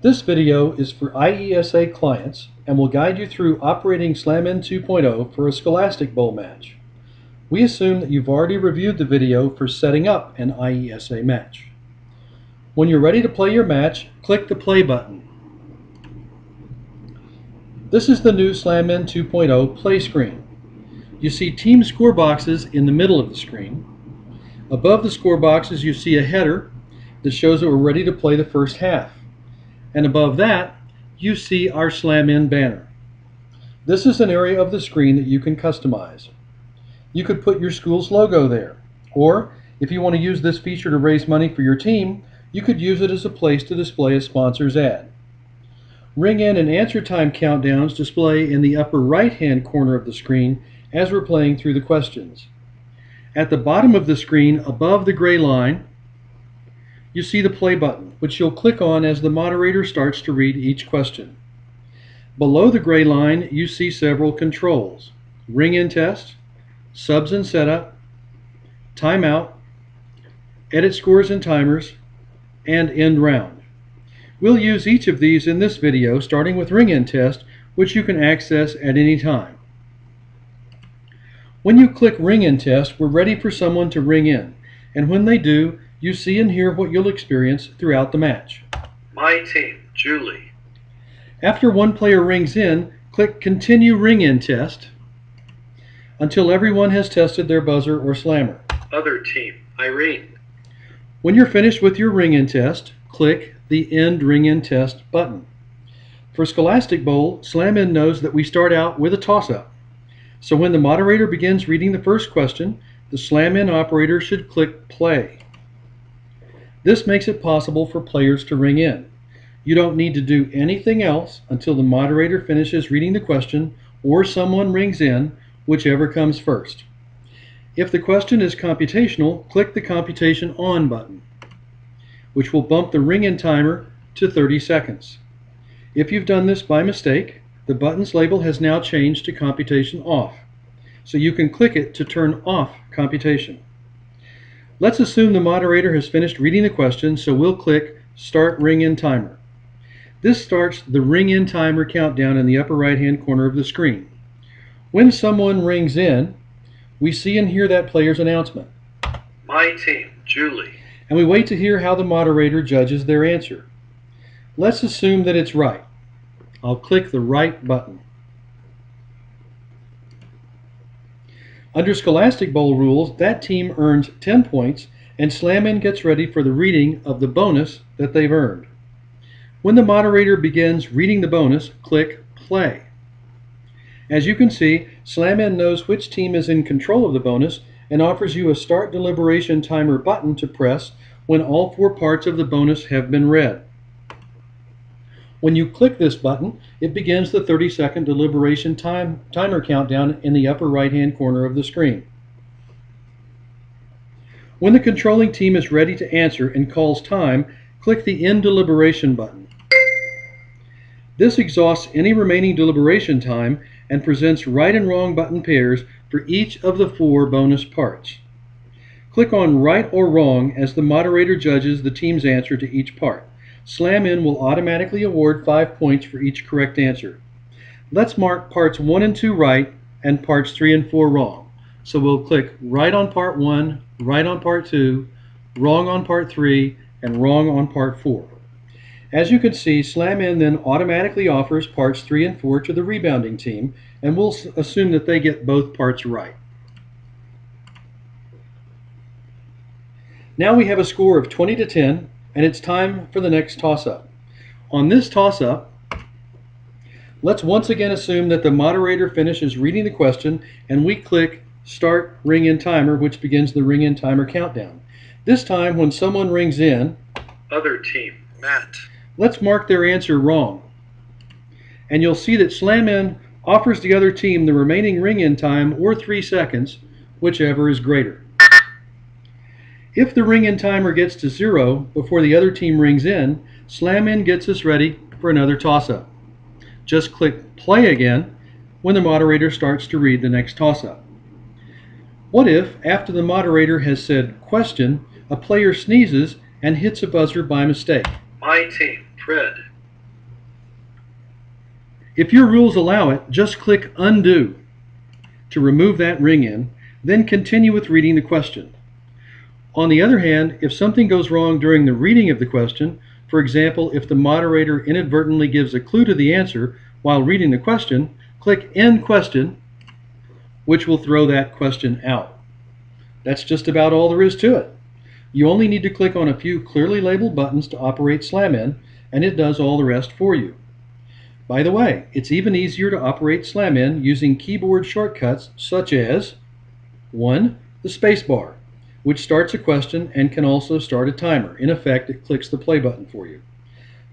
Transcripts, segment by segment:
This video is for IESA clients and will guide you through operating SlamIn 2.0 for a Scholastic Bowl match. We assume that you've already reviewed the video for setting up an IESA match. When you're ready to play your match, click the play button. This is the new SlamIn 2.0 play screen. You see team score boxes in the middle of the screen. Above the score boxes you see a header that shows that we're ready to play the first half. And above that, you see our SlamIn banner. This is an area of the screen that you can customize. You could put your school's logo there, or if you want to use this feature to raise money for your team, you could use it as a place to display a sponsor's ad. Ring in and answer time countdowns display in the upper right-hand corner of the screen as we're playing through the questions. At the bottom of the screen, above the gray line, you see the play button, which you'll click on as the moderator starts to read each question. Below the gray line, you see several controls: ring-in test, subs and setup, timeout, edit scores and timers, and end round. We'll use each of these in this video, starting with ring-in test, which you can access at any time. When you click ring-in test, we're ready for someone to ring in, and when they do, you see and hear what you'll experience throughout the match. My team, Julie. After one player rings in, click Continue Ring-In Test until everyone has tested their buzzer or slammer. Other team, Irene. When you're finished with your ring-in test, click the End Ring-In Test button. For Scholastic Bowl, SlamIn knows that we start out with a toss-up. So when the moderator begins reading the first question, the SlamIn operator should click Play. This makes it possible for players to ring in. You don't need to do anything else until the moderator finishes reading the question or someone rings in, whichever comes first. If the question is computational, click the Computation On button, which will bump the ring-in timer to 30 seconds. If you've done this by mistake, the button's label has now changed to Computation Off, so you can click it to turn off computation. Let's assume the moderator has finished reading the question, so we'll click Start Ring-In Timer. This starts the ring-in timer countdown in the upper right-hand corner of the screen. When someone rings in, we see and hear that player's announcement. My team, Julie. And we wait to hear how the moderator judges their answer. Let's assume that it's right. I'll click the Right button. Under Scholastic Bowl rules, that team earns 10 points and SlamIn gets ready for the reading of the bonus that they've earned. When the moderator begins reading the bonus, click Play. As you can see, SlamIn knows which team is in control of the bonus and offers you a Start Deliberation Timer button to press when all 4 parts of the bonus have been read. When you click this button, it begins the 30-second deliberation timer countdown in the upper right-hand corner of the screen. When the controlling team is ready to answer and calls time, click the End Deliberation button. This exhausts any remaining deliberation time and presents right and wrong button pairs for each of the 4 bonus parts. Click on Right or Wrong as the moderator judges the team's answer to each part. SlamIn will automatically award 5 points for each correct answer. Let's mark parts 1 and 2 right and parts 3 and 4 wrong. So we'll click right on part 1, right on part 2, wrong on part 3, and wrong on part 4. As you can see, SlamIn then automatically offers parts 3 and 4 to the rebounding team, and we'll assume that they get both parts right. Now we have a score of 20 to 10, and it's time for the next toss-up. On this toss-up, let's once again assume that the moderator finishes reading the question and we click Start Ring-In Timer, which begins the ring-in timer countdown. This time, when someone rings in, Other team, Matt. Let's mark their answer wrong. And you'll see that SlamIn offers the other team the remaining ring-in time or 3 seconds, whichever is greater. If the ring-in timer gets to 0 before the other team rings in, SlamIn gets us ready for another toss-up. Just click Play again when the moderator starts to read the next toss-up. What if, after the moderator has said Question, a player sneezes and hits a buzzer by mistake? My team, Fred. If your rules allow it, just click Undo to remove that ring in, then continue with reading the question. On the other hand, if something goes wrong during the reading of the question, for example, if the moderator inadvertently gives a clue to the answer while reading the question, click End Question, which will throw that question out. That's just about all there is to it. You only need to click on a few clearly labeled buttons to operate SlamIn, and it does all the rest for you. By the way, it's even easier to operate SlamIn using keyboard shortcuts such as 1. The spacebar, which starts a question and can also start a timer. In effect, it clicks the play button for you.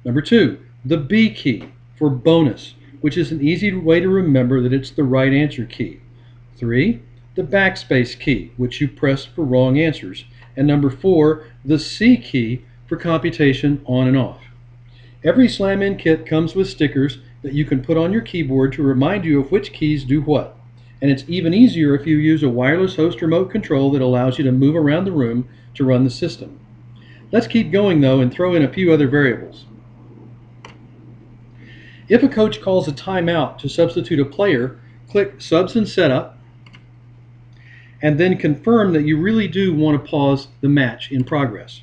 Number 2, the B key for bonus, which is an easy way to remember that it's the right answer key. 3, the backspace key, which you press for wrong answers. And number 4, the C key for computation on and off. Every SlamIn kit comes with stickers that you can put on your keyboard to remind you of which keys do what. And it's even easier if you use a wireless host remote control that allows you to move around the room to run the system. Let's keep going though and throw in a few other variables. If a coach calls a timeout to substitute a player, click Subs and Setup, and then confirm that you really do want to pause the match in progress.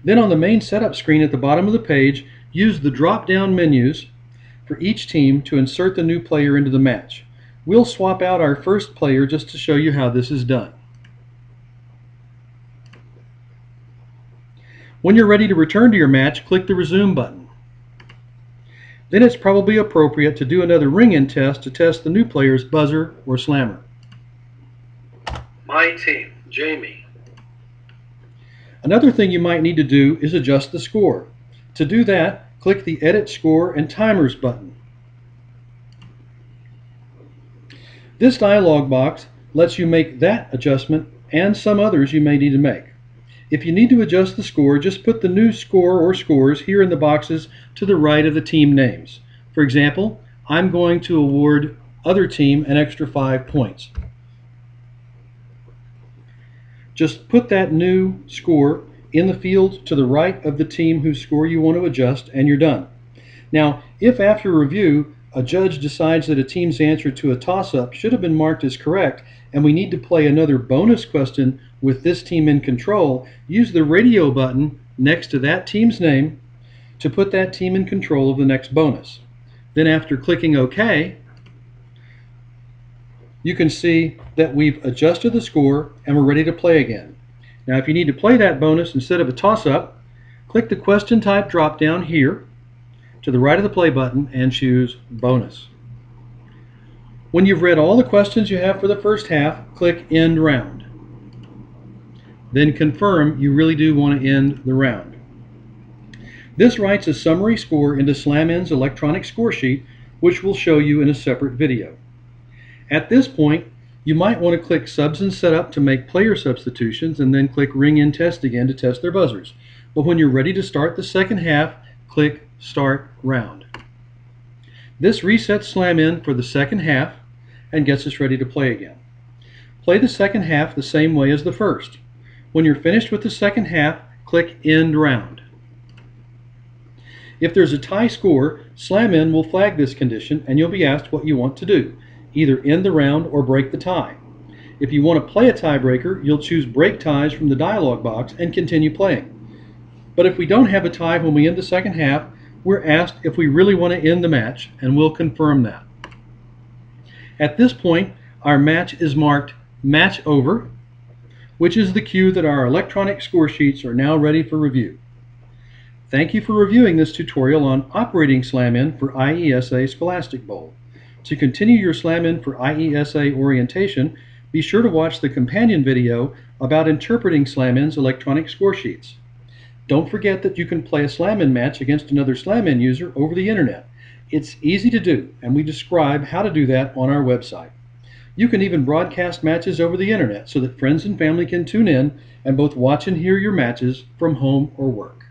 Then on the main setup screen at the bottom of the page, use the drop-down menus for each team to insert the new player into the match. We'll swap out our first player just to show you how this is done. When you're ready to return to your match, click the Resume button. Then it's probably appropriate to do another ring-in test to test the new player's buzzer or slammer. My team, Jamie. Another thing you might need to do is adjust the score. To do that, click the Edit Score and Timers button. This dialog box lets you make that adjustment and some others you may need to make. If you need to adjust the score, just put the new score or scores here in the boxes to the right of the team names. For example, I'm going to award other team an extra 5 points. Just put that new score in the field to the right of the team whose score you want to adjust, and you're done. Now, if after review a judge decides that a team's answer to a toss-up should have been marked as correct, and we need to play another bonus question with this team in control, use the radio button next to that team's name to put that team in control of the next bonus. Then after clicking OK, you can see that we've adjusted the score and we're ready to play again. Now if you need to play that bonus instead of a toss-up, click the question type drop down here to the right of the play button and choose bonus. When you've read all the questions you have for the first half, click End Round. Then confirm you really do want to end the round. This writes a summary score into SlamIn's electronic score sheet, which we'll show you in a separate video. At this point, you might want to click Subs and Setup to make player substitutions, and then click Ring In Test again to test their buzzers. But when you're ready to start the second half, click Start Round. This resets SlamIn for the second half and gets us ready to play again. Play the second half the same way as the first. When you're finished with the second half, click End Round. If there's a tie score, SlamIn will flag this condition and you'll be asked what you want to do, either end the round or break the tie. If you want to play a tiebreaker, you'll choose Break Ties from the dialog box and continue playing. But if we don't have a tie when we end the second half, we're asked if we really want to end the match, and we'll confirm that. At this point, our match is marked Match Over, which is the cue that our electronic score sheets are now ready for review. Thank you for reviewing this tutorial on operating SlamIn for IESA Scholastic Bowl. To continue your SlamIn for IESA orientation, be sure to watch the companion video about interpreting SlamIn's electronic score sheets. Don't forget that you can play a SlamIn match against another SlamIn user over the internet. It's easy to do, and we describe how to do that on our website. You can even broadcast matches over the internet so that friends and family can tune in and both watch and hear your matches from home or work.